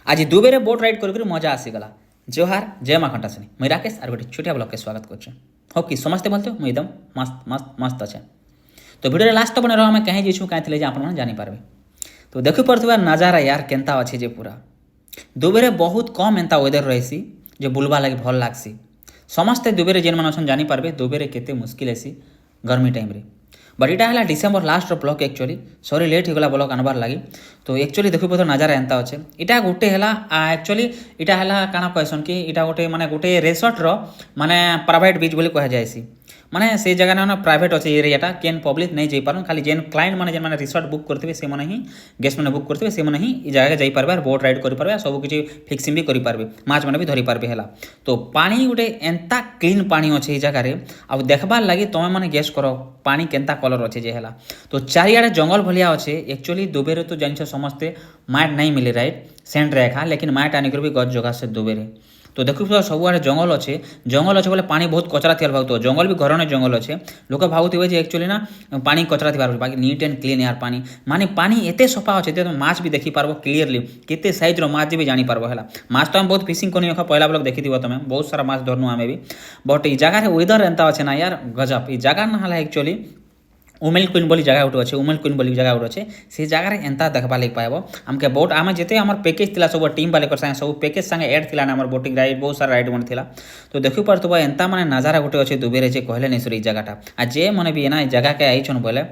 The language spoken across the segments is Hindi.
आज दुबेरे बोट राइड कर मजा आसीगला। जोहार जय माँ कंटासनी मुई राकेश और गोटे छोटिया ब्लॉग के स्वागत कर हो कि समस्ते बोलते मुझे एकदम मस्त मस्त मस्त अच्छे। तो वीडियो लास्ट बने रहा कहीं जीछू कहीं आप जानीपारे। तो देखी पड़े नजारा यार केन्ता अच्छे जे पूरा दुबेरे बहुत कम एंता वेदर रही जो बुलवा लगे भल लगसी। समस्ते दुबेरे जेन मैंने जानीपारे दुबेरे केते मुस्किल हेसी गर्मी टाइम रे। बट इटा है December last blog actually sorry late होगला ब्लॉग आनबार लगी। तो एक्चुअली देखो तो नजारा एंता अच्छे इटा गोटे है एक्चुअली इटा है काना कहसन कि इटा गोटे माने गोटे रिसोर्ट रो माने प्राइवेट बीच बोली कह जाएसी। माने से जगह ना प्राइवेट अच्छे एरियाटा केन पब्लिक नहीं जाई पारन खाली जेन क्लाइंट माने जेन माने रिसोर्ट बुक करते से माने ही गेस्ट मैंने बुक करते से माने ही ई जगह जाई पारबे और बोट राइड करि पारबे सब किछि फिक्सिंग भी करि पारबे माछ माने भी धरि पारबे हैला। तो पानी गोटे एंता क्लीन पानी अच्छे ई जगह रे आ देखबार लगी तुम माने गेस करो पानी केंता कलर अच्छे जे हैला। तो चारियाडे जंगल भलिया अच्छे एक्चुअली दुबेरे तो जानिछ समस्ते माट नहीं मिले राइट सेंट रेखा लेकिन माट आनिकर भी गज जगह से दुबेरे। तो देखो सबुआड़े जंगल अच्छे बोले पानी बहुत कचरा थी भाव जंगल भी घर जंगल अच्छे लोक भावुवे एक्चुअली ना पानी कचरा थी बाकी नीट एंड क्लीन यार पानी माने पानी एते सफा अच्छे तुम माछ भी देखी पार्ब क्लीयरली केते साइज माछ भी जानी पार्ब है। माछ तो हम बहुत फिशिंग करनी पहला ब्लॉग देखी तुम बहुत सारा माछ धरनु आम भी। बट ई जगह वेदर एंता अच्छे ना यार गजब ई जगह ना एक्चुअली उमेल क्वीन बोली जगह गोटे अच्छे उमेल क्वीन बोली जगह गोटे अच्छे से जगह एंता देखा लगे पाइब आमके बोट आम जिते आम पैकेज थी सब टीम वाले सब पैकेज संगे एड थी आम बोटिंग राइड बहुत सारा राइड मन थी। तो देखी पार्थ एंता माने नजारा गोटे अच्छे दुबेरे जे कहले नहीं सर जगहटा आ जे मैंने भी ना जगह के आईछन बोले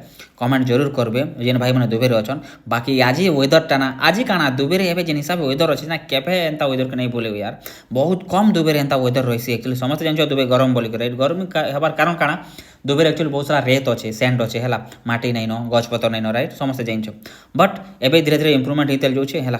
कमेंट जरूर करबे जेन भाई मैंने दुबेरे अच्छन। बाकी आज वेदरटा ना आज काना दुबेरे एवं जिन हिसाब वेदर अच्छे ना केफे एंता वेदर के नहीं बोले यार बहुत कम दुबेरे एंता वेदर रही एक्चुअली समस्त जान दुबे गरम बोलिक राइट गर्मी हबार कारण काना दुबेरे एक्चुअली बहुत सारा रेत अच्छे सैंड अच्छे है माटी नहीं न गछपतर नहीं न राइट समस्ते जान। बट एवं धीरे धीरे इम्प्रुवमेंट होते जाऊे है।